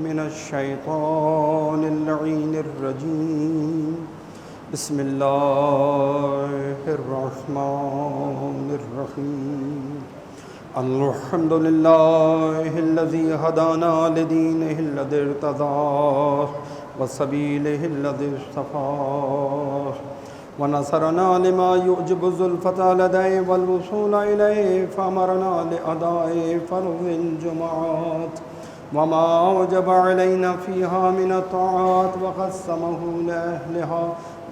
من الشيطان اللعين الرجيم. بسم الله الرحمن الرحيم. الحمد لله الذي هدانا لدينه الذي ارتضاه وسبيله الذي اصطفاه ونصرنا لما يعجب الزلفة لديه والوصول إليه فأمرنا لأداء فرض الجمعات وما أوجب علينا فيها من الطاعات وقسمه لأهلها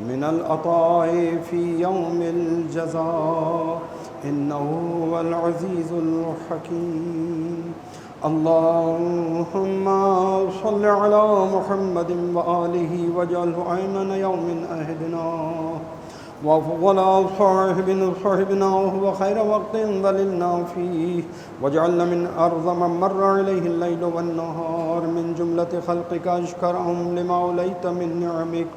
من العطاء في يوم الجزاء إنه هو العزيز الحكيم. اللهم صل على محمد وآله واجعله أيمن يوم أهدنا وعلى صاحبنا وهو خير وقت ظللنا فيه واجعلنا من أرض من مر عليه الليل والنهار من جملة خلقك أشكرهم لما أوليت من نعمك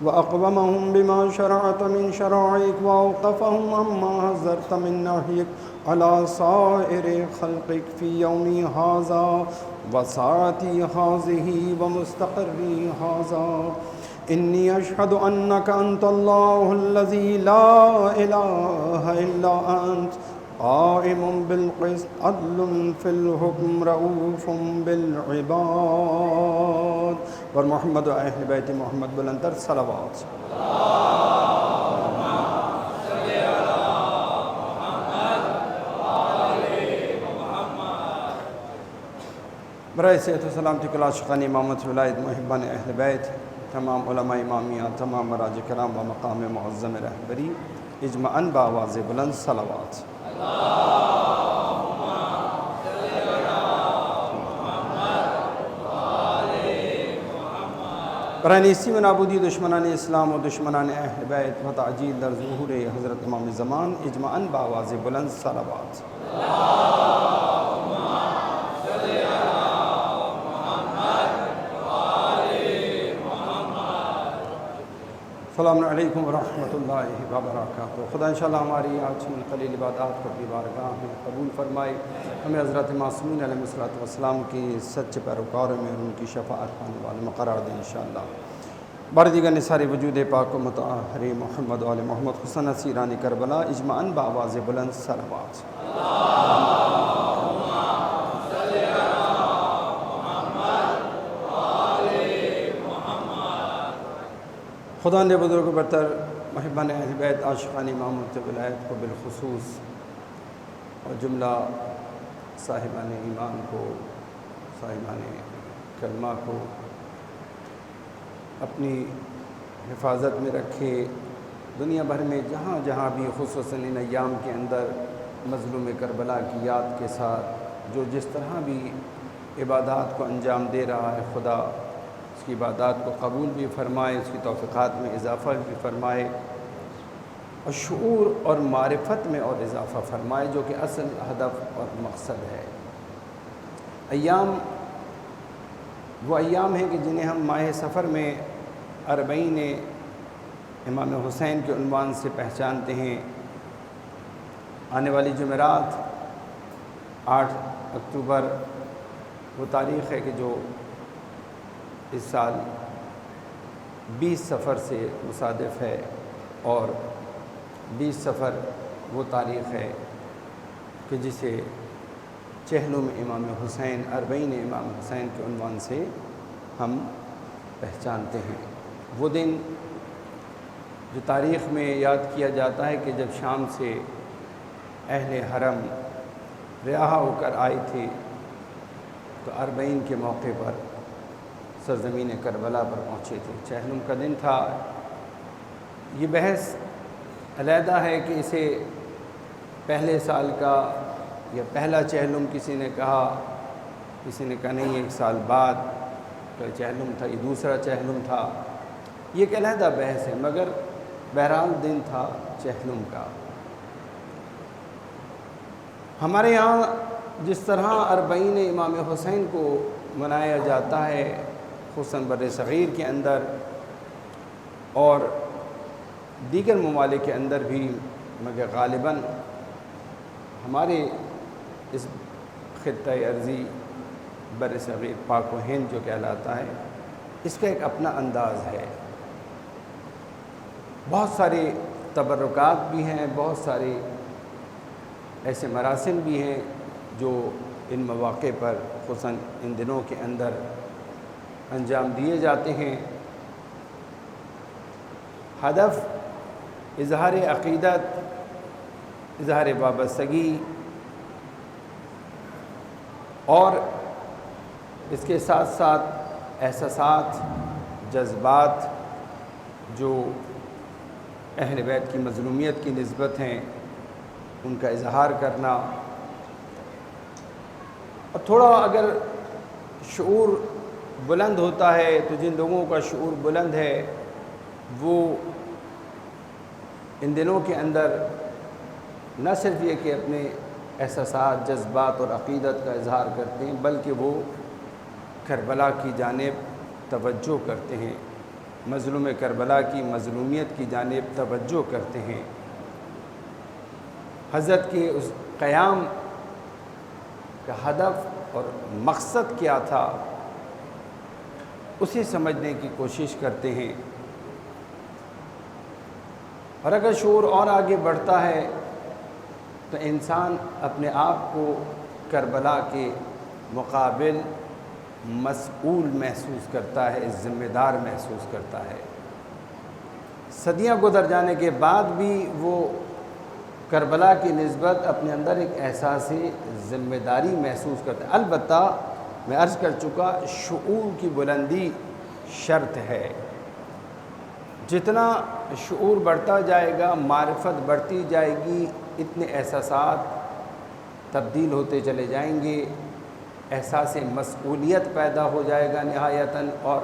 وأقومهم بما شرعت من شرائعك وأوقفهم عما حذرت من نهيك على سائر خلقك في يومي هذا وساعتي هذه ومستقري هذا. إني أشهد أنك أنت الله الذي لا إله إلا أنت قائم بالقسط عدل في الحكم رؤوف بالعباد. اور محمد و اہل بیت محمد بلندر صلوات. برائے صحت و سلامتی کل عاشقان امامت ولایت محبان اہل بیت تمام علماء امامیہ تمام مراج کرام و مقام معظم رہبری اجمعاً بآواز بلند صلوات. برائے نیستی و نابودی دشمنان اسلام و دشمنان اہل بیت و تعجیل در ظہور حضرت امام زمان اجمعاً بآواز بلند صلوات. السلام علیکم ورحمۃ اللہ وبرکاتہ. خدا انشاءاللہ ہماری آج کی قلیل عبادات کو اپنی بارگاہ میں قبول فرمائے. ہمیں حضرت معصومین علیہ السلام کی سچے پیروکاروں میں اور ان کی شفاعت پانے والے مقرر دیں انشاءاللہ. باردیگر نثار وجود پاک و مطہر محمد و آل محمد حسن اسیران کربلا اجمعاً بآواز بلند صلوات. خدا نے بزرگ برتر محبان اہل بیت عاشقان امامت ولایت کو بالخصوص اور جملہ صاحبان ایمان کو صاحبان کلمہ کو اپنی حفاظت میں رکھے. دنیا بھر میں جہاں جہاں بھی خصوصاً ان ایام کے اندر مظلوم کربلا کی یاد کے ساتھ جو جس طرح بھی عبادات کو انجام دے رہا ہے خدا اس کی عبادات کو قبول بھی فرمائے, اس کی توفیقات میں اضافہ بھی فرمائے اور شعور اور معرفت میں اور اضافہ فرمائے جو کہ اصل ہدف اور مقصد ہے. ایام وہ ایام ہیں کہ جنہیں ہم ماہ سفر میں اربعین امام حسین کے عنوان سے پہچانتے ہیں. آنے والی جمعرات 8 اکتوبر وہ تاریخ ہے کہ جو اس سال 20 صفر سے مصادف ہے اور 20 صفر وہ تاریخ ہے کہ جسے چہلم امام حسین اربعین امام حسین کے عنوان سے ہم پہچانتے ہیں. وہ دن جو تاریخ میں یاد کیا جاتا ہے کہ جب شام سے اہل حرم رہا ہو کر آئی تھی تو اربعین کے موقع پر سرزمین کربلا پر پہنچے تھے. چہلم کا دن تھا. یہ بحث علیحدہ ہے کہ اسے پہلے سال کا یا پہلا چہلم کسی نے کہا نہیں 1 سال بعد کا چہلم تھا, یہ دوسرا چہلم تھا. یہ ایک علیحدہ بحث ہے مگر بہرحال دن تھا چہلم کا. ہمارے یہاں جس طرح اربعین امام حسین کو منایا جاتا ہے خصوصاً بر صغیر کے اندر اور دیگر ممالک کے اندر بھی مگر غالباً ہمارے اس خطۂ ارضی بر صغیر پاک و ہند جو کہلاتا ہے، اس کا ایک اپنا انداز ہے۔ بہت سارے تبرکات بھی ہیں، بہت سارے ایسے مراسم بھی ہیں جو ان مواقع پر خصوصاً ان دنوں کے اندر انجام دیے جاتے ہیں۔ ہدف اظہار عقیدت، اظہار وابستگی، اور اس کے ساتھ ساتھ احساسات، جذبات جو اہل بیت کی مظلومیت کی نسبت ہیں ان کا اظہار کرنا، اور تھوڑا اگر شعور بلند ہوتا ہے تو جن لوگوں کا شعور بلند ہے وہ ان دنوں کے اندر نہ صرف یہ کہ اپنے احساسات، جذبات اور عقیدت کا اظہار کرتے ہیں بلکہ وہ کربلا کی جانب توجہ کرتے ہیں، مظلوم کربلا کی مظلومیت کی جانب توجہ کرتے ہیں۔ حضرت کے اس قیام کا ہدف اور مقصد کیا تھا اسے سمجھنے کی کوشش کرتے ہیں، اور اگر شعور اور آگے بڑھتا ہے تو انسان اپنے آپ کو کربلا کے مقابل مسئول محسوس کرتا ہے، ذمہ دار محسوس کرتا ہے۔ صدیاں گزر جانے کے بعد بھی وہ کربلا کی نسبت اپنے اندر ایک احساس ذمہ داری محسوس کرتا ہے۔ البتہ میں عرض کر چکا، شعور کی بلندی شرط ہے۔ جتنا شعور بڑھتا جائے گا، معرفت بڑھتی جائے گی، اتنے احساسات تبدیل ہوتے چلے جائیں گے، احساس مسئولیت پیدا ہو جائے گا نہایتاً، اور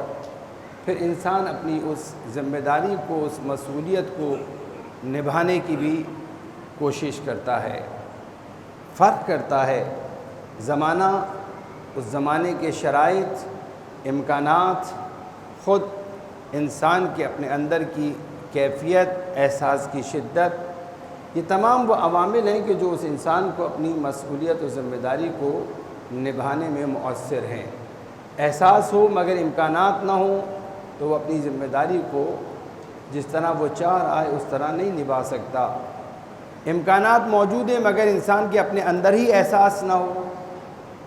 پھر انسان اپنی اس ذمہ داری کو، اس مسئولیت کو نبھانے کی بھی کوشش کرتا ہے۔ فرق کرتا ہے زمانہ، اس زمانے کے شرائط، امکانات، خود انسان کے اپنے اندر کی کیفیت، احساس کی شدت، یہ تمام وہ عوامل ہیں کہ جو اس انسان کو اپنی مسئولیت و ذمہ داری کو نبھانے میں مؤثر ہیں۔ احساس ہو مگر امکانات نہ ہوں تو وہ اپنی ذمہ داری کو جس طرح وہ چاہ رہا ہے اس طرح نہیں نبھا سکتا۔ امکانات موجود ہیں مگر انسان کے اپنے اندر ہی احساس نہ ہو،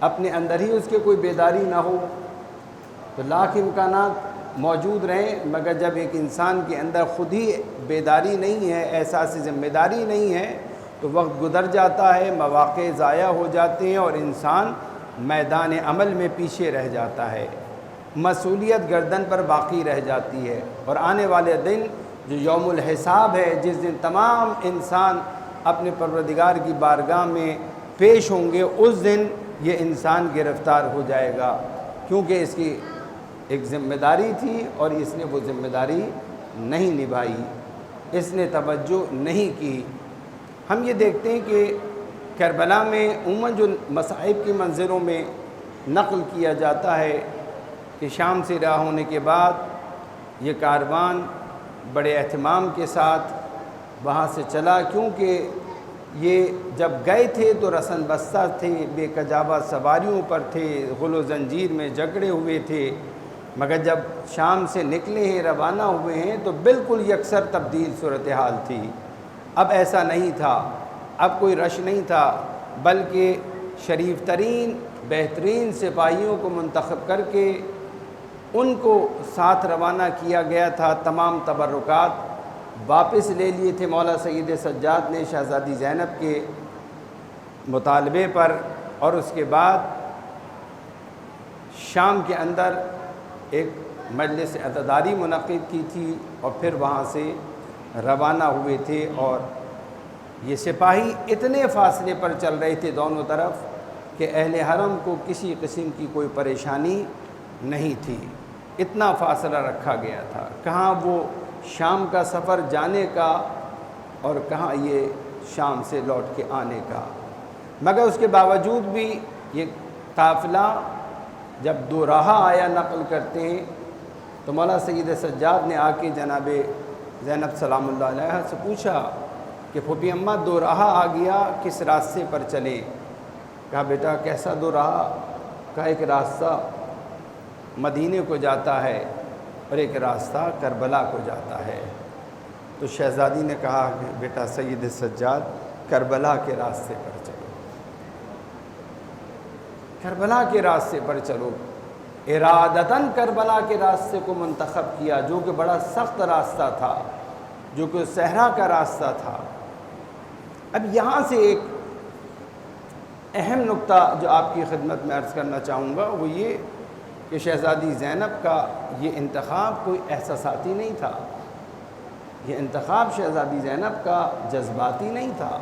اپنے اندر ہی اس کے کوئی بیداری نہ ہو، تو لاکھ امکانات موجود رہیں مگر جب ایک انسان کے اندر خود ہی بیداری نہیں ہے، احساس ذمہ داری نہیں ہے، تو وقت گزر جاتا ہے، مواقع ضائع ہو جاتے ہیں اور انسان میدان عمل میں پیچھے رہ جاتا ہے، مسئولیت گردن پر باقی رہ جاتی ہے۔ اور آنے والے دن جو یوم الحساب ہے، جس دن تمام انسان اپنے پروردگار کی بارگاہ میں پیش ہوں گے، اس دن یہ انسان گرفتار ہو جائے گا، کیونکہ اس کی ایک ذمہ داری تھی اور اس نے وہ ذمہ داری نہیں نبھائی، اس نے توجہ نہیں کی۔ ہم یہ دیکھتے ہیں کہ کربلا میں عموماً جو مصائب کی منظروں میں نقل کیا جاتا ہے کہ شام سے رہا ہونے کے بعد یہ کاروان بڑے اہتمام کے ساتھ وہاں سے چلا، کیونکہ یہ جب گئے تھے تو رسن بستہ تھے، بے کجاوہ سواریوں پر تھے، غل و زنجیر میں جکڑے ہوئے تھے، مگر جب شام سے نکلے ہیں، روانہ ہوئے ہیں تو بالکل یکسر تبدیل صورتحال تھی۔ اب ایسا نہیں تھا، اب کوئی رش نہیں تھا، بلکہ شریف ترین بہترین سپاہیوں کو منتخب کر کے ان کو ساتھ روانہ کیا گیا تھا۔ تمام تبرکات واپس لے لیے تھے مولا سید سجاد نے شہزادی زینب کے مطالبے پر، اور اس کے بعد شام کے اندر ایک مجلس عزاداری منعقد کی تھی اور پھر وہاں سے روانہ ہوئے تھے۔ اور یہ سپاہی اتنے فاصلے پر چل رہے تھے دونوں طرف کہ اہل حرم کو کسی قسم کی کوئی پریشانی نہیں تھی، اتنا فاصلہ رکھا گیا تھا، کہاں وہ شام کا سفر جانے کا اور کہاں یہ شام سے لوٹ کے آنے کا۔ مگر اس کے باوجود بھی یہ قافلہ جب دو راہا آیا نقل کرتے ہیں تو مولا سید سجاد نے آ کے جناب زینب سلام اللہ علیہ سے پوچھا کہ پھوپھی اماں دو راہا آ گیا، کس راستے پر چلے؟ کہا بیٹا کیسا دو راہا؟ کا ایک راستہ مدینے کو جاتا ہے اور ایک راستہ کربلا کو جاتا ہے۔ تو شہزادی نے کہا کہ بیٹا سید سجاد کربلا کے راستے پر چلو، کربلا کے راستے پر چلو۔ ارادتاً کربلا کے راستے کو منتخب کیا، جو کہ بڑا سخت راستہ تھا، جو کہ صحرا کا راستہ تھا۔ اب یہاں سے ایک اہم نقطہ جو آپ کی خدمت میں عرض کرنا چاہوں گا وہ یہ کہ شہزادی زینب کا یہ انتخاب کوئی احساساتی نہیں تھا، یہ انتخاب شہزادی زینب کا جذباتی نہیں تھا۔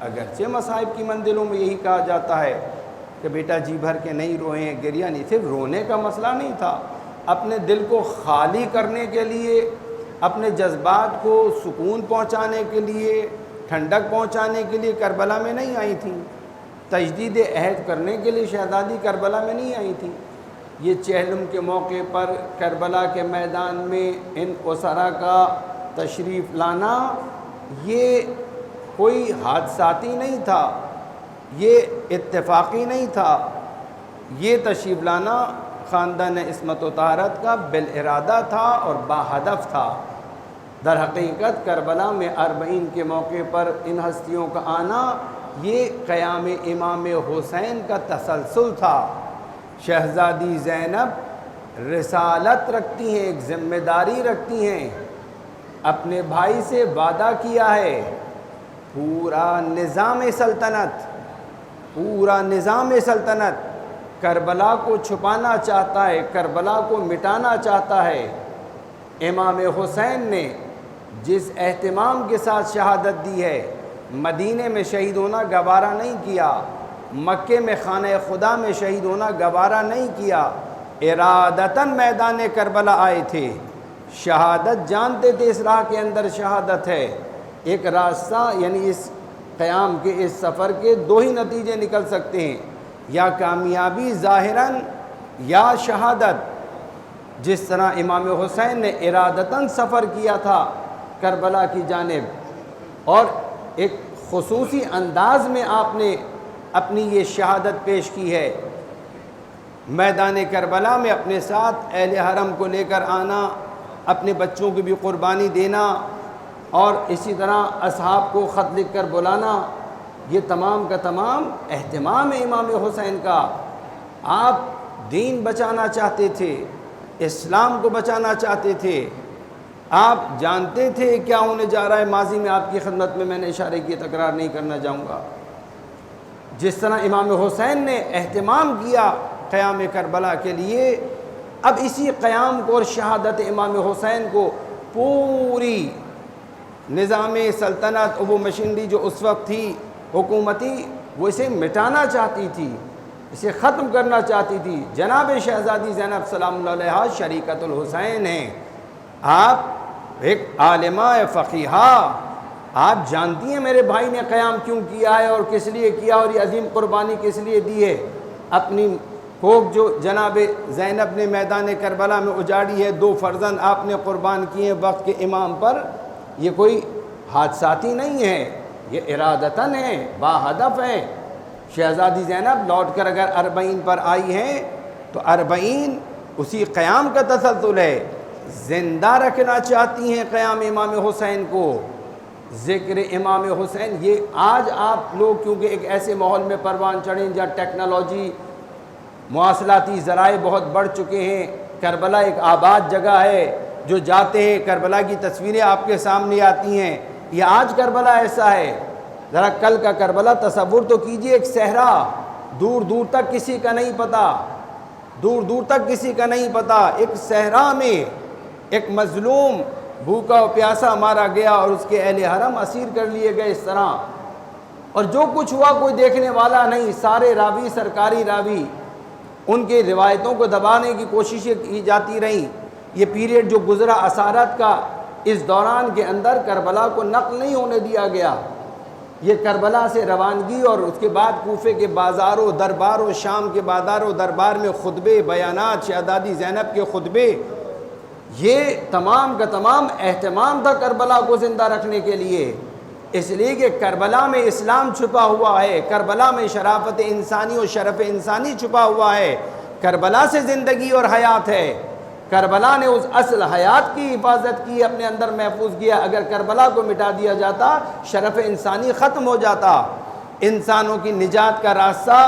اگرچہ مصائب کی منزلوں میں یہی کہا جاتا ہے کہ بیٹا جی بھر کے نہیں روئیں، گریہ نہیں، صرف رونے کا مسئلہ نہیں تھا، اپنے دل کو خالی کرنے کے لیے، اپنے جذبات کو سکون پہنچانے کے لیے، ٹھنڈک پہنچانے کے لیے کربلا میں نہیں آئی تھیں، تجدید عہد کرنے کے لیے شہزادی کربلا میں نہیں آئی تھیں۔ یہ چہلم کے موقع پر کربلا کے میدان میں ان اسرا کا تشریف لانا یہ کوئی حادثاتی نہیں تھا، یہ اتفاقی نہیں تھا، یہ تشریف لانا خاندان عصمت و طہارت کا بالارادہ تھا اور باہدف تھا۔ در حقیقت کربلا میں 40 کے موقع پر ان ہستیوں کا آنا یہ قیام امام حسین کا تسلسل تھا۔ شہزادی زینب رسالت رکھتی ہیں، ایک ذمہ داری رکھتی ہیں، اپنے بھائی سے وعدہ کیا ہے، پورا نظام سلطنت کربلا کو چھپانا چاہتا ہے، کربلا کو مٹانا چاہتا ہے۔ امام حسین نے جس اہتمام کے ساتھ شہادت دی ہے، مدینے میں شہید ہونا گوارا نہیں کیا، مکے میں خانہ خدا میں شہید ہونا گوارا نہیں کیا، ارادتاً میدان کربلا آئے تھے، شہادت جانتے تھے اس راہ کے اندر شہادت ہے۔ ایک راستہ یعنی اس قیام کے اس سفر کے 2 ہی نتیجے نکل سکتے ہیں، یا کامیابی ظاہراً یا شہادت۔ جس طرح امام حسین نے ارادتاً سفر کیا تھا کربلا کی جانب اور ایک خصوصی انداز میں آپ نے اپنی یہ شہادت پیش کی ہے، میدان کربلا میں اپنے ساتھ اہل حرم کو لے کر آنا، اپنے بچوں کی بھی قربانی دینا اور اسی طرح اصحاب کو خط لکھ کر بلانا، یہ تمام کا تمام اہتمام ہے امام حسین کا۔ آپ دین بچانا چاہتے تھے، اسلام کو بچانا چاہتے تھے، آپ جانتے تھے کیا ہونے جا رہا ہے۔ ماضی میں آپ کی خدمت میں نے اشارے کی، تکرار نہیں کرنا چاہوں گا۔ جس طرح امام حسین نے اہتمام کیا قیام کربلا کے لیے، اب اسی قیام کو اور شہادت امام حسین کو پوری نظام سلطنت اور وہ مشینری جو اس وقت تھی حکومتی، وہ اسے مٹانا چاہتی تھی، اسے ختم کرنا چاہتی تھی۔ جناب شہزادی زینب سلام اللہ علیہا شریکت الحسین ہیں، آپ ایک عالمہ فقیہہ، آپ جانتی ہیں میرے بھائی نے قیام کیوں کیا ہے اور کس لیے کیا اور یہ عظیم قربانی کس لیے دی ہے۔ اپنی کوکھ جو جناب زینب نے میدان کربلا میں اجاڑی ہے، 2 فرزند آپ نے قربان کیے ہیں وقت کے امام پر، یہ کوئی حادثاتی نہیں ہے، یہ ارادتاً ہے، باہدف ہے۔ شہزادی زینب لوٹ کر اگر 40 پر آئی ہیں تو 40 اسی قیام کا تسلسل ہے، زندہ رکھنا چاہتی ہیں قیام امام حسین کو، ذکر امام حسین۔ یہ آج آپ لوگ کیونکہ ایک ایسے ماحول میں پروان چڑھیں جہاں ٹیکنالوجی، مواصلاتی ذرائع بہت بڑھ چکے ہیں، کربلا ایک آباد جگہ ہے، جو جاتے ہیں کربلا کی تصویریں آپ کے سامنے آتی ہیں۔ یہ آج کربلا ایسا ہے، ذرا کل کا کربلا تصور تو کیجئے، ایک صحرا، دور دور تک کسی کا نہیں پتہ، دور دور تک کسی کا نہیں پتہ، ایک صحرا میں ایک مظلوم بھوکا و پیاسا مارا گیا اور اس کے اہل حرم اسیر کر لیے گئے اس طرح، اور جو کچھ ہوا کوئی دیکھنے والا نہیں، سارے راوی سرکاری راوی ان کی روایتوں کو دبانے کی کوششیں کی جاتی رہیں۔ یہ پیریڈ جو گزرا اسارت کا، اس دوران کے اندر کربلا کو نقل نہیں ہونے دیا گیا۔ یہ کربلا سے روانگی اور اس کے بعد کوفے کے بازاروں درباروں، شام کے بازاروں دربار میں خطبے، بیانات، شہزادی زینب کے خطبے، یہ تمام کا تمام اہتمام تھا کربلا کو زندہ رکھنے کے لیے۔ اس لیے کہ کربلا میں اسلام چھپا ہوا ہے، کربلا میں شرافت انسانی اور شرف انسانی چھپا ہوا ہے، کربلا سے زندگی اور حیات ہے۔ کربلا نے اس اصل حیات کی حفاظت کی، اپنے اندر محفوظ کیا۔ اگر کربلا کو مٹا دیا جاتا شرف انسانی ختم ہو جاتا، انسانوں کی نجات کا راستہ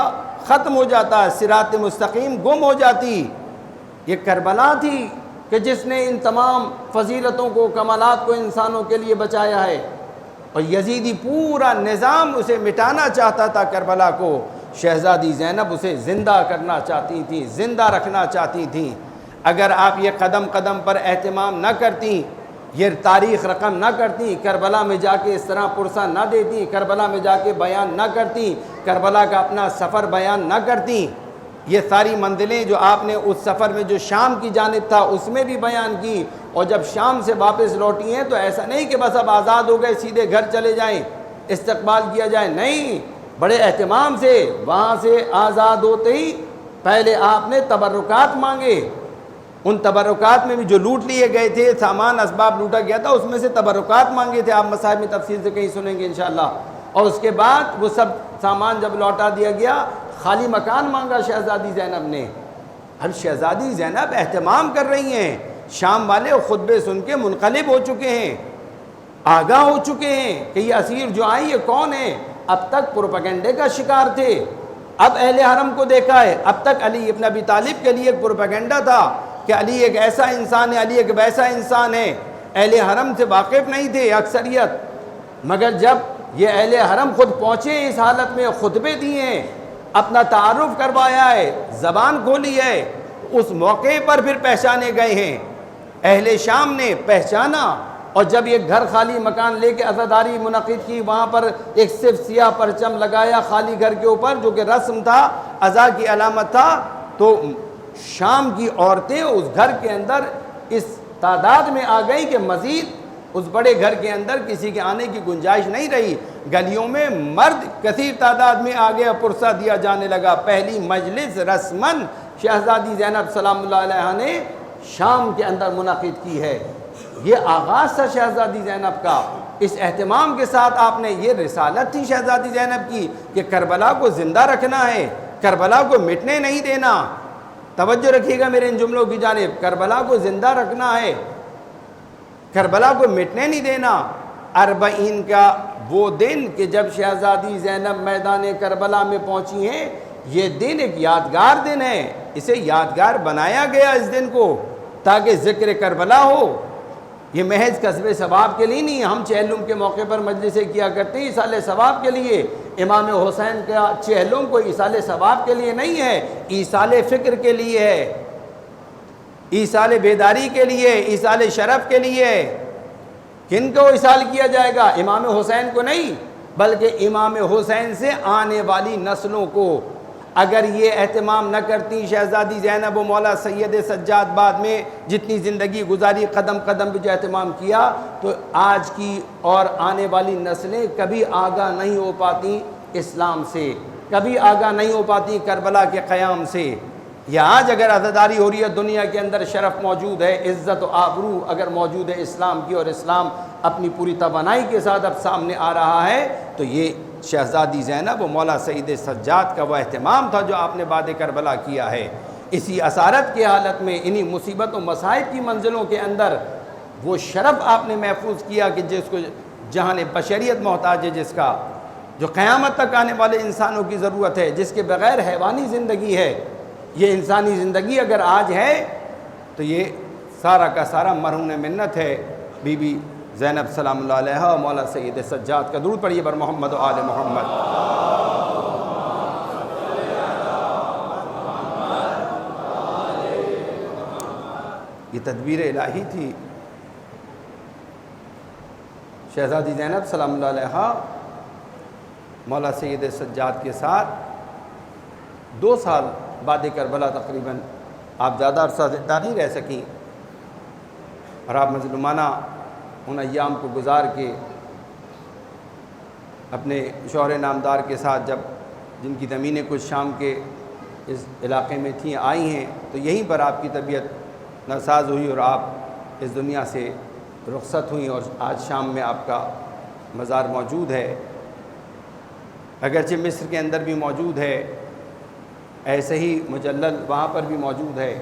ختم ہو جاتا، صراط مستقیم گم ہو جاتی۔ یہ کربلا تھی کہ جس نے ان تمام فضیلتوں کو، کمالات کو انسانوں کے لیے بچایا ہے، اور یزیدی پورا نظام اسے مٹانا چاہتا تھا کربلا کو۔ شہزادی زینب اسے زندہ کرنا چاہتی تھیں، زندہ رکھنا چاہتی تھیں۔ اگر آپ یہ قدم قدم پر اہتمام نہ کرتی، یہ تاریخ رقم نہ کرتی، کربلا میں جا کے اس طرح پرسہ نہ دیتی، کربلا میں جا کے بیان نہ کرتی، کربلا کا اپنا سفر بیان نہ کرتی، یہ ساری منزلیں جو آپ نے اس سفر میں جو شام کی جانب تھا اس میں بھی بیان کی، اور جب شام سے واپس لوٹی ہیں تو ایسا نہیں کہ بس اب آزاد ہو گئے سیدھے گھر چلے جائیں، استقبال کیا جائے، نہیں، بڑے اہتمام سے وہاں سے آزاد ہوتے ہی پہلے آپ نے تبرکات مانگے۔ ان تبرکات میں بھی جو لوٹ لیے گئے تھے، سامان اسباب لوٹا گیا تھا، اس میں سے تبرکات مانگے تھے، آپ مصاحب میں تفصیل سے کہیں سنیں گے انشاءاللہ۔ اور اس کے بعد وہ سب سامان جب لوٹا دیا گیا، خالی مکان مانگا شہزادی زینب نے۔ اب شہزادی زینب اہتمام کر رہی ہیں، شام والے خطبے سن کے منقلب ہو چکے ہیں، آگاہ ہو چکے ہیں کہ یہ اسیر جو آئی یہ کون ہے۔ اب تک پروپیگنڈے کا شکار تھے، اب اہل حرم کو دیکھا ہے۔ اب تک علی ابن ابی طالب کے لیے ایک پروپیگنڈا تھا کہ علی ایک ایسا انسان ہے، علی ایک ویسا انسان ہے۔ اہل حرم سے واقف نہیں تھے اکثریت، مگر جب یہ اہل حرم خود پہنچے اس حالت میں، خطبے دیے ہیں، اپنا تعارف کروایا ہے، زبان کھولی ہے، اس موقع پر پھر پہچانے گئے ہیں۔ اہل شام نے پہچانا، اور جب یہ گھر خالی مکان لے کے عزاداری منعقد کی، وہاں پر ایک صرف سیاہ پرچم لگایا خالی گھر کے اوپر، جو کہ رسم تھا، عزا کی علامت تھا، تو شام کی عورتیں اس گھر کے اندر اس تعداد میں آ گئی کہ مزید اس بڑے گھر کے اندر کسی کے آنے کی گنجائش نہیں رہی۔ گلیوں میں مرد کثیر تعداد میں آ گیا، پرسہ دیا جانے لگا۔ پہلی مجلس رسماً شہزادی زینب سلام اللہ علیہا نے شام کے اندر منعقد کی ہے۔ یہ آغاز تھا شہزادی زینب کا۔ اس اہتمام کے ساتھ آپ نے، یہ رسالت تھی شہزادی زینب کی کہ کربلا کو زندہ رکھنا ہے، کربلا کو مٹنے نہیں دینا۔ توجہ رکھیے گا میرے ان جملوں کی جانب، کربلا کو زندہ رکھنا ہے، کربلا کو مٹنے نہیں دینا۔ اربعین کا وہ دن کہ جب شہزادی زینب میدان کربلا میں پہنچی ہیں، یہ دن ایک یادگار دن ہے، اسے یادگار بنایا گیا اس دن کو تاکہ ذکر کربلا ہو۔ یہ محض کسب ثواب کے لیے نہیں، ہم چہلم کے موقع پر مجلسیں کیا کرتے ہیں ایصال ثواب کے لیے، امام حسین کا چہلم کوئی ایصال ثواب کے لیے نہیں ہے، ایصال فکر کے لیے ہے، ایصال بیداری کے لیے، ایصال شرف کے لیے۔ کن کو ایصال کیا جائے گا؟ امام حسین کو نہیں، بلکہ امام حسین سے آنے والی نسلوں کو۔ اگر یہ اہتمام نہ کرتی شہزادی زینب و مولا سید سجاد بعد میں جتنی زندگی گزاری، قدم قدم پہ جو اہتمام کیا، تو آج کی اور آنے والی نسلیں کبھی آگاہ نہیں ہو پاتی اسلام سے، کبھی آگاہ نہیں ہو پاتی کربلا کے قیام سے۔ یا آج اگر عزاداری ہو رہی ہے، دنیا کے اندر شرف موجود ہے، عزت و آبرو اگر موجود ہے اسلام کی، اور اسلام اپنی پوری توانائی کے ساتھ اب سامنے آ رہا ہے، تو یہ شہزادی زینب و مولا سید سجاد کا وہ اہتمام تھا جو آپ نے بعد کربلا کیا ہے۔ اسی اسارت کی حالت میں، انہی مصیبت و مصائب کی منزلوں کے اندر وہ شرف آپ نے محفوظ کیا کہ جس کو جہان بشریت محتاج ہے، جس کا جو قیامت تک آنے والے انسانوں کی ضرورت ہے، جس کے بغیر حیوانی زندگی ہے۔ یہ انسانی زندگی اگر آج ہے تو یہ سارا کا سارا مرہون منت ہے بی بی زینب سلام اللہ علیہا و مولا سید سجاد کا۔ درود پڑھیے بر محمد و آل محمد۔ یہ تدبیر الہی تھی۔ شہزادی زینب سلام اللہ علیہا مولا سید سجاد کے ساتھ 2 سال بعد کربلا تقریباً آپ زیادہ عرصہ زندہ نہیں رہ سکیں، اور آپ مظلومانہ ان ایام کو گزار کے اپنے شوہر نامدار کے ساتھ، جن کی زمینیں کچھ شام کے اس علاقے میں تھیں آئی ہیں، تو یہیں پر آپ کی طبیعت ناساز ہوئی اور آپ اس دنیا سے رخصت ہوئیں، اور آج شام میں آپ کا مزار موجود ہے، اگرچہ مصر کے اندر بھی موجود ہے، ایسے ہی مجلل وہاں پر بھی موجود ہے،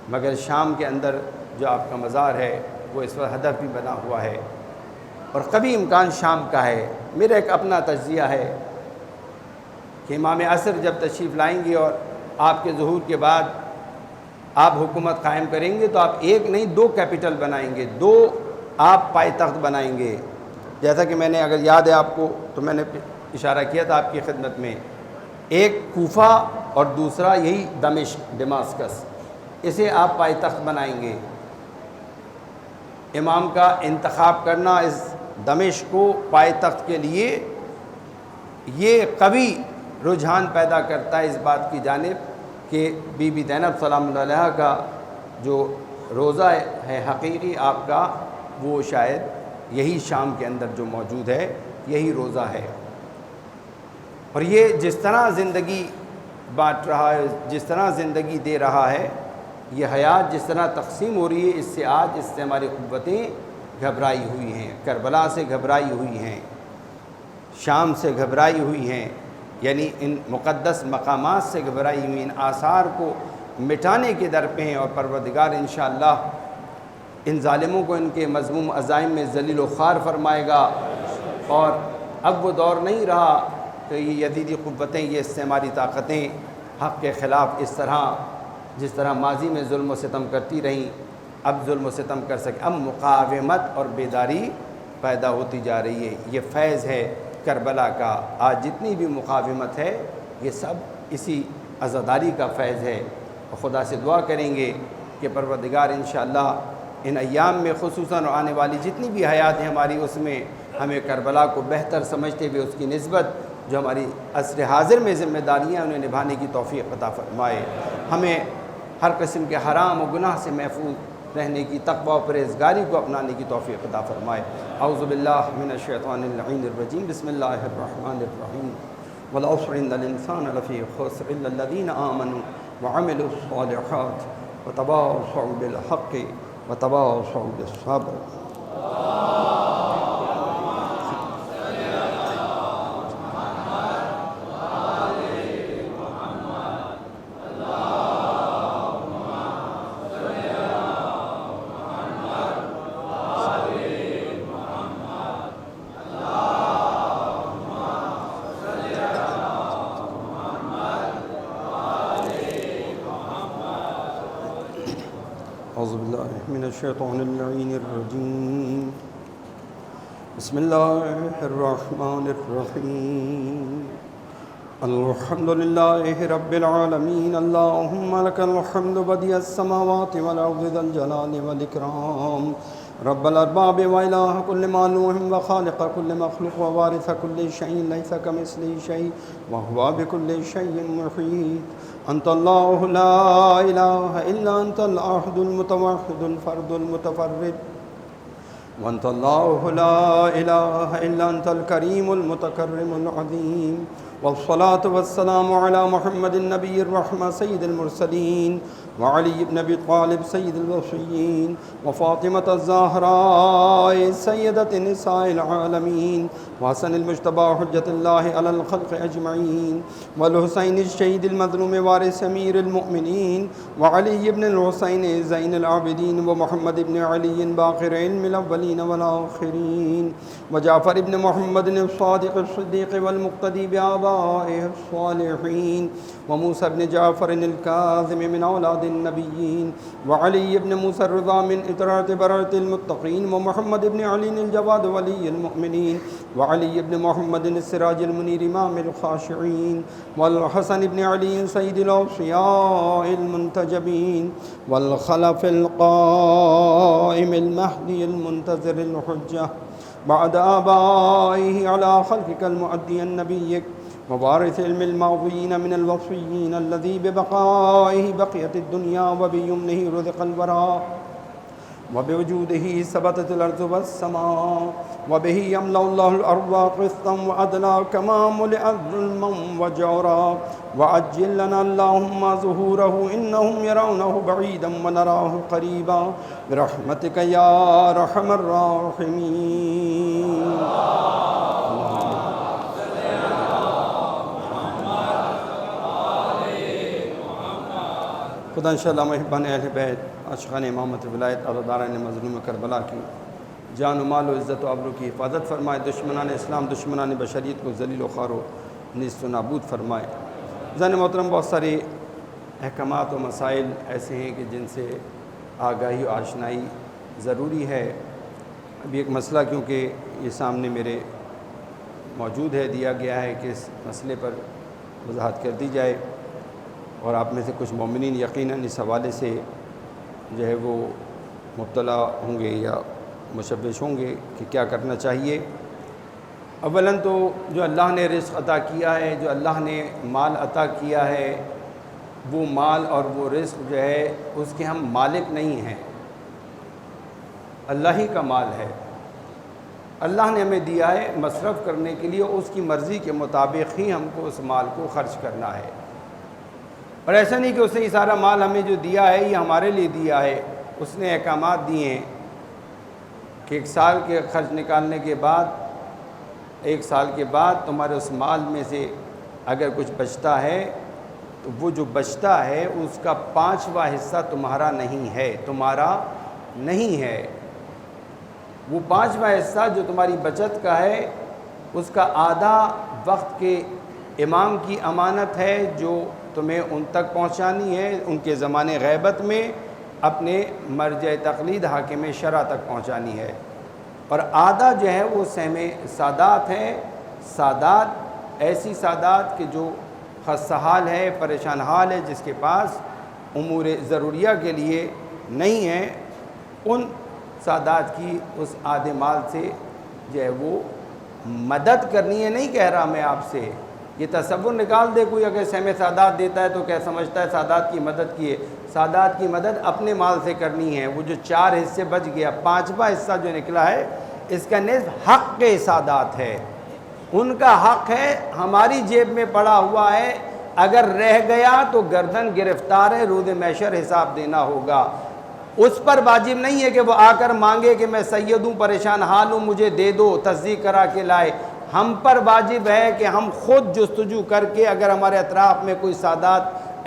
مگر شام کے اندر جو آپ کا مزار ہے وہ اس وقت ہدف بھی بنا ہوا ہے، اور کبھی امکان شام کا ہے۔ میرا ایک اپنا تجزیہ ہے کہ امام عصر جب تشریف لائیں گے اور آپ کے ظہور کے بعد آپ حکومت قائم کریں گے تو آپ ایک نہیں 2 کیپٹل بنائیں گے، 2 آپ پائے تخت بنائیں گے، جیسا کہ میں نے اگر یاد ہے آپ کو تو میں نے اشارہ کیا تھا آپ کی خدمت میں، ایک کوفہ اور دوسرا یہی دمشق، اسے آپ پائے تخت بنائیں گے۔ امام کا انتخاب کرنا اس دمشق کو پائے تخت کے لیے یہ قوی رجحان پیدا کرتا ہے اس بات کی جانب کہ بی بی زینب سلام اللہ علیہا کا جو روضہ ہے حقیقی آپ کا، وہ شاید یہی شام کے اندر جو موجود ہے یہی روضہ ہے۔ اور یہ جس طرح زندگی بانٹ رہا ہے، جس طرح زندگی دے رہا ہے، یہ حیات جس طرح تقسیم ہو رہی ہے، اس سے ہماری قوتیں گھبرائی ہوئی ہیں، کربلا سے گھبرائی ہوئی ہیں، شام سے گھبرائی ہوئی ہیں، یعنی ان مقدس مقامات سے گھبرائی ہوئی، ان آثار کو مٹانے کے در پہ ہیں، اور پروردگار انشاءاللہ ان ظالموں کو ان کے مذموم عزائم میں ذلیل و خوار فرمائے گا۔ اور اب وہ دور نہیں رہا کہ یہ یزیدی قوتیں، یہ استعماری طاقتیں حق کے خلاف جس طرح ماضی میں ظلم و ستم کرتی رہیں، اب ظلم و ستم کر سکے، اب مقاومت اور بیداری پیدا ہوتی جا رہی ہے۔ یہ فیض ہے کربلا کا، آج جتنی بھی مقاومت ہے یہ سب اسی عزاداری کا فیض ہے، اور خدا سے دعا کریں گے کہ پروردگار انشاءاللہ ان ایام میں خصوصاً آنے والی جتنی بھی حیات ہیں ہماری، اس میں ہمیں کربلا کو بہتر سمجھتے ہوئے اس کی نسبت جو ہماری عصر حاضر میں ذمہ داریاں انہیں نبھانے کی توفیق عطا فرمائے، ہمیں ہر قسم کے حرام و گناہ سے محفوظ رہنے کی، تقوی و پرہیزگاری کو اپنانے کی توفیق عطا فرمائے۔ اعوذ باللہ من الشیطان اللعین الرجیم، بسم اللہ الرحمن الرحیم، والعصر ان الانسان لفی خسر الا الذین آمنوا وعملوا الصالحات وتواصوا بالحق وتواصوا بالصبر۔ اعوذ باللہ من الشیطان اللعین الرجیم، بسم اللہ الرحمن الرحیم، الحمد للہ رب العالمین، اللہم لک الحمد بدیع السماوات والارض ذا الجلال والاکرام، رب الارباب والہ کل معلوم وخالق کل مخلوق ووارث کل شیء لیس کمثلہ شیء وہو بکل شیء محیط، انت اللہ لا الہ الا انت الاحد المتوحد الفرد المتفرد، وانت اللہ لا الہ الا انت الکریم المتکرم العظیم، والصلاة والسلام علی محمد النبی الرحمہ سید المرسلین، وعلی بن ابی طالب سید الوصیین، وفاطمة الزہراء سیدۃ نساء العالمین، وحسن المجتبی حجۃ اللہ علی الخلق اجمعین، والحسین الشہید المظلوم وارث امیر المؤمنین، وعلی بن الحسین زین العابدین، ومحمد بن علی باقر علم الاولین والآخرین، وجعفر بن محمد الصادق الصدیق والمقتدی بآبائه الصالحین، وموسى بن جعفر الكاظم من اولاد النبیین، وعلی بن موسى الرضا من اطراۃ بررۃ المتقین، ومحمد بن علی الجواد ولی المؤمنین، وعلی بن محمد السراج المنیر امام الخاشعین، والحسن بن علی سید الاوصیاء المنتجبین، والخلف القائم المہدی المنتظر الحجہ بعد آبائه على خلقك المؤدي النبيك ووارث علم الماضين من الوصيين الذي ببقائه بقيت الدنيا وبيمنه رزق الوراء وبوجوده ثبتت الأرض والسماء وبه يملأ الله الأرض قسطا وعدلا كما ملئت ظلما وجورا، وعجل لنا اللهم ظهوره إنهم يرونه بعيدا ونراه قريبا برحمتك يا أرحم الراحمين۔ خدا انشاءاللہ محبان اہل بیت عاشقان امامت ولایت عزاداران مظلوم کربلا کی جان و مال و عزت و آبرو کی حفاظت فرمائے، دشمنان اسلام دشمنان بشریت کو ذلیل و خوار و نیست و نابود فرمائے۔ زن محترم، بہت سارے احکامات و مسائل ایسے ہیں کہ جن سے آگاہی و آشنائی ضروری ہے۔ ابھی ایک مسئلہ کیونکہ یہ سامنے میرے موجود ہے، دیا گیا ہے کہ اس مسئلے پر وضاحت کر دی جائے، اور آپ میں سے کچھ مومنین یقیناً اس حوالے سے جو ہے وہ مبتلا ہوں گے یا مشوش ہوں گے کہ کیا کرنا چاہیے۔ اولاً تو جو اللہ نے رزق عطا کیا ہے، جو اللہ نے مال عطا کیا ہے، وہ مال اور وہ رزق جو ہے اس کے ہم مالک نہیں ہیں، اللہ ہی کا مال ہے۔ اللہ نے ہمیں دیا ہے مصرف کرنے کے لیے، اس کی مرضی کے مطابق ہی ہم کو اس مال کو خرچ کرنا ہے، اور ایسا نہیں کہ اس نے یہ سارا مال ہمیں جو دیا ہے یہ ہمارے لیے دیا ہے۔ اس نے احکامات دیے ہیں کہ 1 سال کے خرچ نکالنے کے بعد، 1 سال کے بعد تمہارے اس مال میں سے اگر کچھ بچتا ہے تو وہ جو بچتا ہے اس کا 5واں حصہ تمہارا نہیں ہے، تمہارا نہیں ہے۔ وہ 5واں حصہ جو تمہاری بچت کا ہے، اس کا آدھا وقت کے امام کی امانت ہے جو تمہیں ان تک پہنچانی ہے، ان کے زمانے غیبت میں اپنے مرجع تقلید حاکم شرع تک پہنچانی ہے، اور آدھا جو ہے وہ سہم سادات ہے۔ سادات ایسی سادات کہ جو خستہ حال ہے، پریشان حال ہے، جس کے پاس امور ضروریہ کے لیے نہیں ہے، ان سادات کی اس آدھے مال سے جو ہے وہ مدد کرنی ہے۔ نہیں کہہ رہا میں آپ سے، یہ تصور نکال دے کوئی، اگر سہم سادات دیتا ہے تو کیا سمجھتا ہے سادات کی مدد کی ہے؟ سادات کی مدد اپنے مال سے کرنی ہے۔ وہ جو 4 حصے بچ گیا، 5واں حصہ جو نکلا ہے، اس کا نصف حق کے سادات ہے، ان کا حق ہے، ہماری جیب میں پڑا ہوا ہے، اگر رہ گیا تو گردن گرفتار ہے، روز محشر حساب دینا ہوگا۔ اس پر واجب نہیں ہے کہ وہ آ کر مانگے کہ میں سید ہوں، پریشان حال ہوں، مجھے دے دو، تصدیق کرا کے لائے۔ ہم پر واجب ہے کہ ہم خود جستجو کر کے، اگر ہمارے اطراف میں کوئی سادات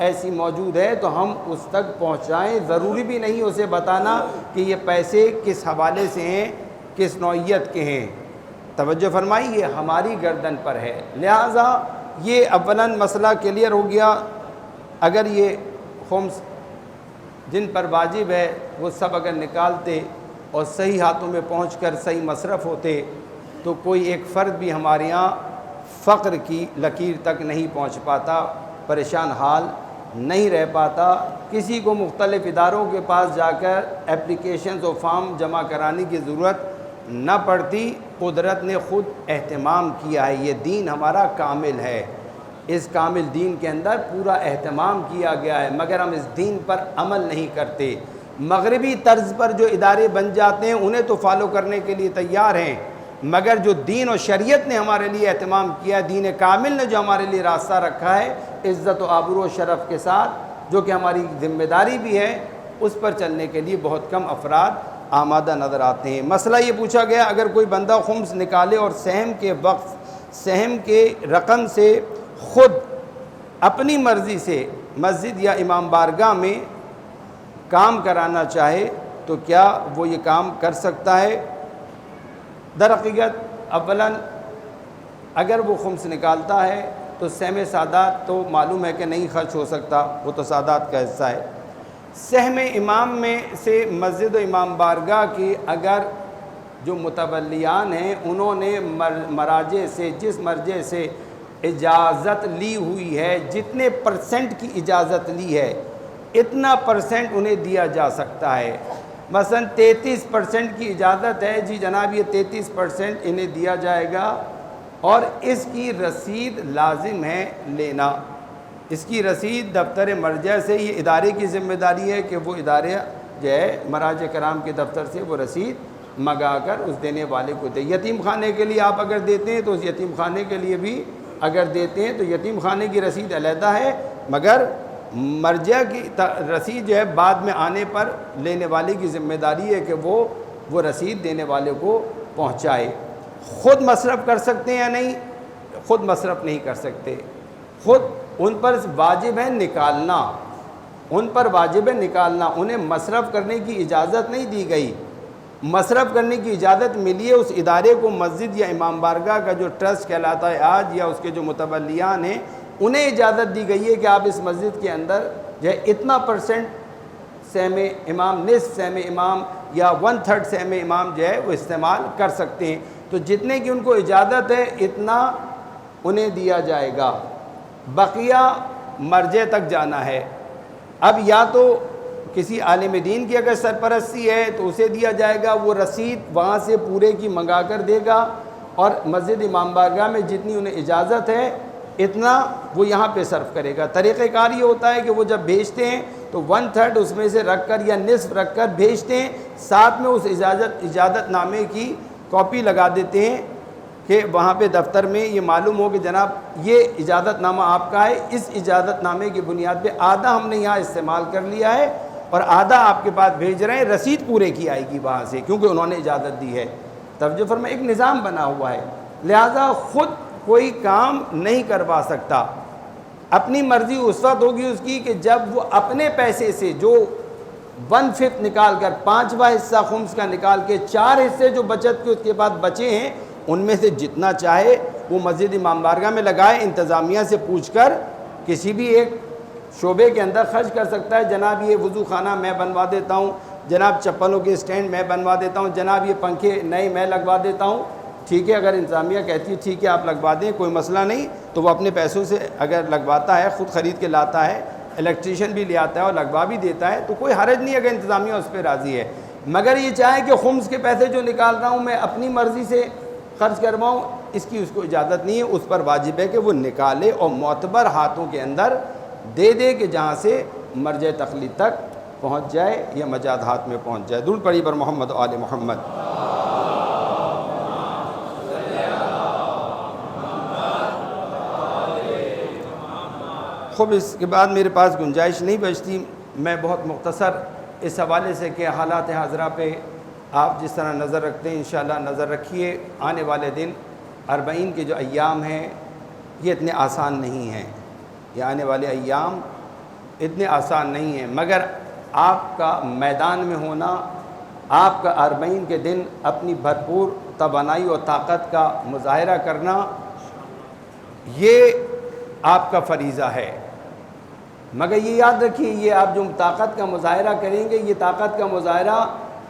ایسی موجود ہے تو ہم اس تک پہنچائیں۔ ضروری بھی نہیں اسے بتانا کہ یہ پیسے کس حوالے سے ہیں، کس نوعیت کے ہیں۔ توجہ فرمائی، یہ ہماری گردن پر ہے۔ لہٰذا یہ اولاً مسئلہ کلیئر ہو گیا۔ اگر یہ خمس جن پر واجب ہے وہ سب اگر نکالتے اور صحیح ہاتھوں میں پہنچ کر صحیح مصرف ہوتے تو کوئی ایک فرد بھی ہمارے یہاں فقر کی لکیر تک نہیں پہنچ پاتا، پریشان حال نہیں رہ پاتا، کسی کو مختلف اداروں کے پاس جا کر اپلیکیشنز و فارم جمع کرانے کی ضرورت نہ پڑتی۔ قدرت نے خود اہتمام کیا ہے، یہ دین ہمارا کامل ہے، اس کامل دین کے اندر پورا اہتمام کیا گیا ہے، مگر ہم اس دین پر عمل نہیں کرتے۔ مغربی طرز پر جو ادارے بن جاتے ہیں انہیں تو فالو کرنے کے لیے تیار ہیں، مگر جو دین و شریعت نے ہمارے لیے اہتمام کیا ہے، دین کامل نے جو ہمارے لیے راستہ رکھا ہے عزت و آبرو و شرف کے ساتھ، جو کہ ہماری ذمہ داری بھی ہے، اس پر چلنے کے لیے بہت کم افراد آمادہ نظر آتے ہیں۔ مسئلہ یہ پوچھا گیا، اگر کوئی بندہ خمس نکالے اور سہم کے وقت، سہم کے رقم سے خود اپنی مرضی سے مسجد یا امام بارگاہ میں کام کرانا چاہے تو کیا وہ یہ کام کر سکتا ہے؟ در حقیقت اولاً اگر وہ خمس نکالتا ہے تو سہم سادات تو معلوم ہے کہ نہیں خرچ ہو سکتا، وہ تو سادات کا حصہ ہے۔ سہم امام میں سے مسجد و امام بارگاہ کی اگر جو متولیان ہیں انہوں نے مراجع سے، جس مرجع سے اجازت لی ہوئی ہے، جتنے پرسنٹ کی اجازت لی ہے اتنا پرسنٹ انہیں دیا جا سکتا ہے۔ مثلا 33% کی اجازت ہے، جی جناب یہ 33% انہیں دیا جائے گا، اور اس کی رسید لازم ہے لینا۔ اس کی رسید دفتر مرجع سے، یہ ادارے کی ذمہ داری ہے کہ وہ ادارے جو ہے مراجع کرام کے دفتر سے وہ رسید منگا کر اس دینے والے کو دے۔ یتیم خانے کے لیے آپ اگر دیتے ہیں تو اس یتیم خانے کے لیے بھی اگر دیتے ہیں تو یتیم خانے کی رسید علیحدہ ہے، مگر مرجع کی رسید جو ہے بعد میں آنے پر لینے والے کی ذمہ داری ہے کہ وہ رسید دینے والے کو پہنچائے۔ خود مصرف کر سکتے ہیں یا نہیں؟ خود مصرف نہیں کر سکتے، خود ان پر واجب ہے نکالنا، ان پر واجب ہے نکالنا، انہیں مصرف کرنے کی اجازت نہیں دی گئی۔ مصرف کرنے کی اجازت ملی ہے اس ادارے کو، مسجد یا امام بارگاہ کا جو ٹرسٹ کہلاتا ہے آج، یا اس کے جو متولیان ہیں، انہیں اجازت دی گئی ہے کہ آپ اس مسجد کے اندر جو ہے اتنا % سہم امام، نصف سہم امام یا 1/3 سہم امام جو ہے وہ استعمال کر سکتے ہیں۔ تو جتنے کی ان کو اجازت ہے اتنا انہیں دیا جائے گا، بقیہ مرجع تک جانا ہے۔ اب یا تو کسی عالم دین کی اگر سرپرستی ہے تو اسے دیا جائے گا، وہ رسید وہاں سے پورے کی منگا کر دے گا، اور مسجد امام بارگاہ میں جتنی انہیں اجازت ہے اتنا وہ یہاں پہ صرف کرے گا۔ طریقہ کار یہ ہوتا ہے کہ وہ جب بھیجتے ہیں تو 1/3 اس میں سے رکھ کر یا نصف رکھ کر بھیجتے ہیں، ساتھ میں اس اجازت نامے کی کاپی لگا دیتے ہیں کہ وہاں پہ دفتر میں یہ معلوم ہو کہ جناب یہ اجازت نامہ آپ کا ہے، اس اجازت نامے کی بنیاد پہ آدھا ہم نے یہاں استعمال کر لیا ہے اور آدھا آپ کے پاس بھیج رہے ہیں، رسید پورے کی آئے گی وہاں سے، کیونکہ انہوں نے اجازت دی ہے۔ توجہ فرمائیں، ایک نظام بنا ہوا ہے، لہذا خود کوئی کام نہیں کروا سکتا۔ اپنی مرضی اس وقت ہوگی اس کی کہ جب وہ اپنے پیسے سے جو 1/5 نکال کر، 5واں حصہ خمس کا نکال کے 4 حصے جو بچت کے اس کے بعد بچے ہیں ان میں سے جتنا چاہے وہ مسجد امام بارگاہ میں لگائے، انتظامیہ سے پوچھ کر کسی بھی ایک شعبے کے اندر خرچ کر سکتا ہے۔ جناب یہ وضو خانہ میں بنوا دیتا ہوں، جناب چپلوں کے سٹینڈ میں بنوا دیتا ہوں، جناب یہ پنکھے نئے میں لگوا دیتا ہوں، ٹھیک ہے۔ اگر انتظامیہ کہتی ہے ٹھیک ہے آپ لگوا دیں، کوئی مسئلہ نہیں، تو وہ اپنے پیسوں سے اگر لگواتا ہے، خود خرید کے لاتا ہے، الیکٹریشین بھی لے آتا ہے اور لگوا بھی دیتا ہے، تو کوئی حرج نہیں اگر انتظامیہ اس پہ راضی ہے۔ مگر یہ چاہے کہ خمس کے پیسے جو نکال رہا ہوں میں اپنی مرضی سے خرچ کرواؤں، اس کی اس کو اجازت نہیں ہے۔ اس پر واجب ہے کہ وہ نکالے اور معتبر ہاتھوں کے اندر دے دے کہ جہاں سے مرجع تخلیق تک پہنچ جائے یا مجاد ہاتھ میں پہنچ جائے۔ درود پڑھی بر محمد و آل محمد۔ خوب، اس کے بعد میرے پاس گنجائش نہیں بچتی، میں بہت مختصر اس حوالے سے کہ حالات حاضرہ پہ آپ جس طرح نظر رکھتے ہیں انشاءاللہ نظر رکھیے۔ آنے والے دن 40 کے جو ایام ہیں یہ اتنے آسان نہیں ہیں، یہ آنے والے ایام اتنے آسان نہیں ہیں، مگر آپ کا میدان میں ہونا، آپ کا 40 کے دن اپنی بھرپور توانائی اور طاقت کا مظاہرہ کرنا، یہ آپ کا فریضہ ہے۔ مگر یہ یاد رکھیے، یہ آپ جو طاقت کا مظاہرہ کریں گے، یہ طاقت کا مظاہرہ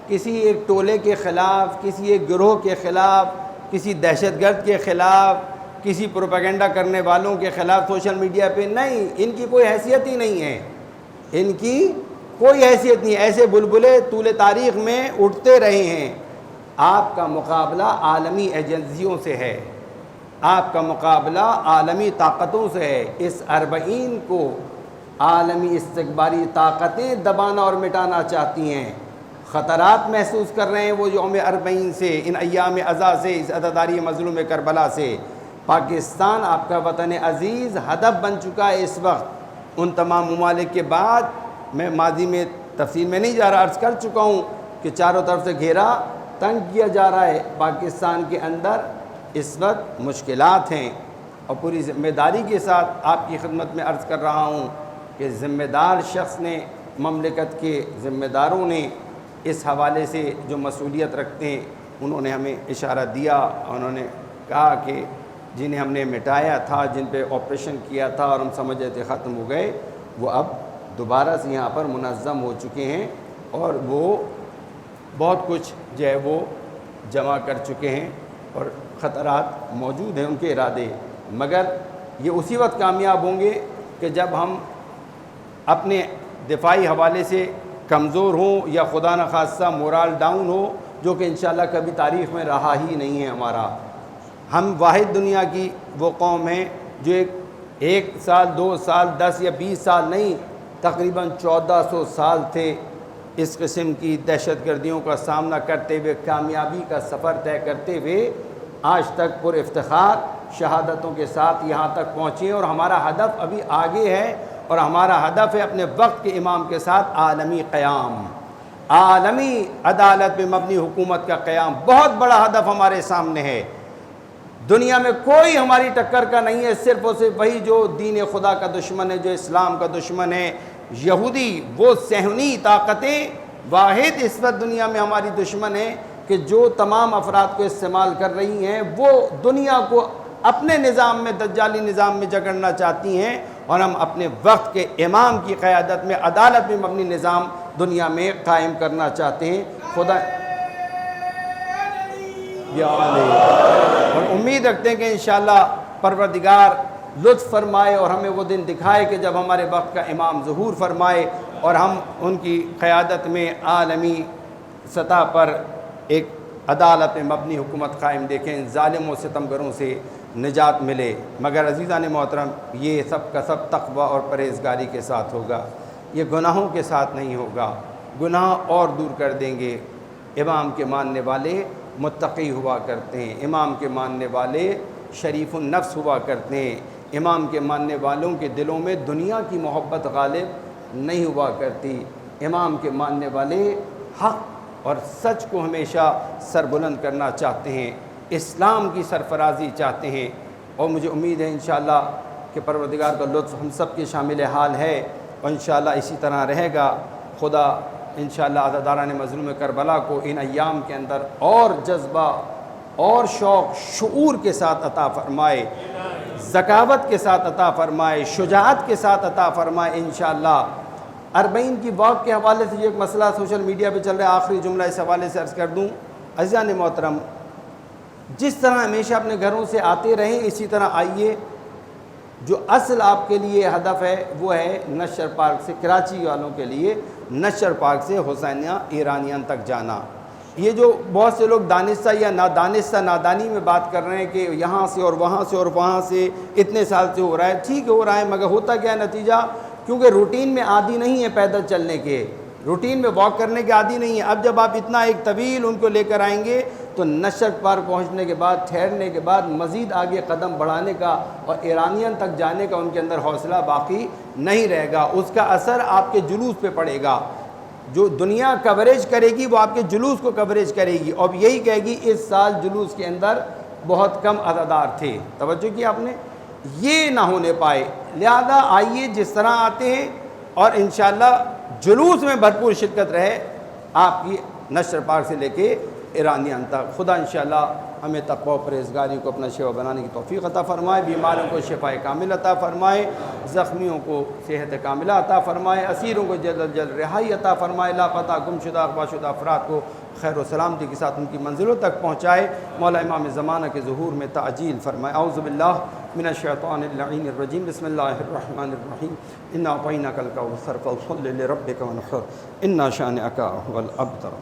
کسی ایک ٹولے کے خلاف، کسی ایک گروہ کے خلاف، کسی دہشت گرد کے خلاف، کسی پروپیگنڈا کرنے والوں کے خلاف سوشل میڈیا پہ نہیں، ان کی کوئی حیثیت ہی نہیں ہے، ان کی کوئی حیثیت نہیں۔ ایسے بلبلے طول تاریخ میں اٹھتے رہے ہیں۔ آپ کا مقابلہ عالمی ایجنسیوں سے ہے، آپ کا مقابلہ عالمی طاقتوں سے ہے۔ اس 40 کو عالمی استکباری طاقتیں دبانا اور مٹانا چاہتی ہیں۔ خطرات محسوس کر رہے ہیں وہ یوم 40 سے، ان ایام عزا سے، اس عزاداری مظلوم کربلا سے۔ پاکستان آپ کا وطن عزیز ہدف بن چکا ہے اس وقت۔ ان تمام ممالک کے بعد، میں ماضی میں تفصیل میں نہیں جا رہا، عرض کر چکا ہوں کہ چاروں طرف سے گھیرا تنگ کیا جا رہا ہے۔ پاکستان کے اندر اس وقت مشکلات ہیں، اور پوری ذمہ داری کے ساتھ آپ کی خدمت میں عرض کر رہا ہوں کہ ذمہ دار شخص نے، مملکت کے ذمہ داروں نے اس حوالے سے جو مسئولیت رکھتے ہیں، انہوں نے ہمیں اشارہ دیا، انہوں نے کہا کہ جنہیں ہم نے مٹایا تھا، جن پہ آپریشن کیا تھا اور ہم سمجھے تھے ختم ہو گئے، وہ اب دوبارہ سے یہاں پر منظم ہو چکے ہیں، اور وہ بہت کچھ جو ہے وہ جمع کر چکے ہیں، اور خطرات موجود ہیں ان کے ارادے، مگر یہ اسی وقت کامیاب ہوں گے کہ جب ہم اپنے دفاعی حوالے سے کمزور ہوں، یا خدا نخواستہ مورال ڈاؤن ہو، جو کہ انشاءاللہ کبھی تاریخ میں رہا ہی نہیں ہے ہمارا۔ ہم واحد دنیا کی وہ قوم ہیں جو ایک سال، 2 سال، 10 یا 20 سال نہیں، تقریباً 1400 سال تھے اس قسم کی دہشت گردیوں کا سامنا کرتے ہوئے، کامیابی کا سفر طے کرتے ہوئے آج تک پر افتخار شہادتوں کے ساتھ یہاں تک پہنچے ہیں، اور ہمارا ہدف ابھی آگے ہے، اور ہمارا ہدف ہے اپنے وقت کے امام کے ساتھ عالمی قیام، عالمی عدالت پہ مبنی حکومت کا قیام۔ بہت بڑا ہدف ہمارے سامنے ہے، دنیا میں کوئی ہماری ٹکر کا نہیں ہے، صرف اور صرف وہی جو دین خدا کا دشمن ہے، جو اسلام کا دشمن ہے، یہودی، وہ صہیونی طاقتیں واحد اس وقت دنیا میں ہماری دشمن ہے کہ جو تمام افراد کو استعمال کر رہی ہیں، وہ دنیا کو اپنے نظام میں، دجالی نظام میں جگڑنا چاہتی ہیں، اور ہم اپنے وقت کے امام کی قیادت میں عدالت میں مبنی نظام دنیا میں قائم کرنا چاہتے ہیں۔ خدا اور امید رکھتے ہیں کہ انشاءاللہ پروردگار لطف فرمائے اور ہمیں وہ دن دکھائے کہ جب ہمارے وقت کا امام ظہور فرمائے اور ہم ان کی قیادت میں عالمی سطح پر ایک عدالت میں مبنی حکومت قائم دیکھیں، ظالموں ستمگروں سے نجات ملے۔ مگر عزیزان محترم، یہ سب کا سب تقوی اور پرہیزگاری کے ساتھ ہوگا، یہ گناہوں کے ساتھ نہیں ہوگا۔ گناہ اور دور کر دیں گے۔ امام کے ماننے والے متقی ہوا کرتے ہیں، امام کے ماننے والے شریف النفس ہوا کرتے ہیں، امام کے ماننے والوں کے دلوں میں دنیا کی محبت غالب نہیں ہوا کرتی، امام کے ماننے والے حق اور سچ کو ہمیشہ سربلند کرنا چاہتے ہیں، اسلام کی سرفرازی چاہتے ہیں۔ اور مجھے امید ہے انشاءاللہ کہ پروردگار کا لطف ہم سب کے شامل حال ہے، اور انشاءاللہ اسی طرح رہے گا۔ خدا انشاءاللہ عزاداران مظلوم کربلا کو ان ایام کے اندر اور جذبہ اور شوق شعور کے ساتھ عطا فرمائے، ذکاوت کے ساتھ عطا فرمائے، شجاعت کے ساتھ عطا فرمائے انشاءاللہ۔ اربعین کی واک کے حوالے سے یہ ایک مسئلہ سوشل میڈیا پہ چل رہا ہے، آخری جملہ اس حوالے سے عرض کر دوں۔ عزیزان محترم، جس طرح ہمیشہ اپنے گھروں سے آتے رہیں اسی طرح آئیے۔ جو اصل آپ کے لیے ہدف ہے وہ ہے نشر پارک سے، کراچی والوں کے لیے نشر پارک سے حسینیہ ایرانیان تک جانا۔ یہ جو بہت سے لوگ دانستہ یا نادانستہ نادانی میں بات کر رہے ہیں کہ یہاں سے اور وہاں سے اور وہاں سے اتنے سال سے ہو رہا ہے، ٹھیک ہو رہا ہے، مگر ہوتا کیا ہے نتیجہ؟ کیونکہ روٹین میں عادی نہیں ہے پیدل چلنے کے، روٹین میں واک کرنے کے عادی نہیں ہے۔ اب جب آپ اتنا ایک طویل ان کو لے کر آئیں گے تو نشر پارک پہنچنے کے بعد، ٹھہرنے کے بعد مزید آگے قدم بڑھانے کا اور ایرانین تک جانے کا ان کے اندر حوصلہ باقی نہیں رہے گا۔ اس کا اثر آپ کے جلوس پہ پڑے گا۔ جو دنیا کوریج کرے گی وہ آپ کے جلوس کو کوریج کرے گی، اور یہی کہے گی اس سال جلوس کے اندر بہت کم عزادار تھے۔ توجہ کی آپ نے؟ یہ نہ ہونے پائے، لہذا آئیے جس طرح آتے ہیں، اور انشاءاللہ جلوس میں بھرپور شرکت رہے آپ کی نشر پارک سے لے کے ایرانیان تک۔ خدا انشاءاللہ ہمیں تقوی و پرہیزگاری کو اپنا شیوا بنانے کی توفیق عطا فرمائے، بیماروں کو شفاء کامل عطا فرمائے، زخمیوں کو صحت کاملہ عطا فرمائے، اسیروں کو جلد از جلد رہائی عطا فرمائے، لاپتہ گم شدہ اغوا شدہ افراد کو خیر و سلامتی کے ساتھ ان کی منزلوں تک پہنچائے، مولا امام زمانہ کے ظہور میں تعجیل فرمائے۔ اعوذ باللہ من الشیطان اللعین الرجیم، بسم اللہ الرحمن الرحیم، انا اعطیناک الکوثر فصل لربک وانحر، ان شانئک هو الابتر۔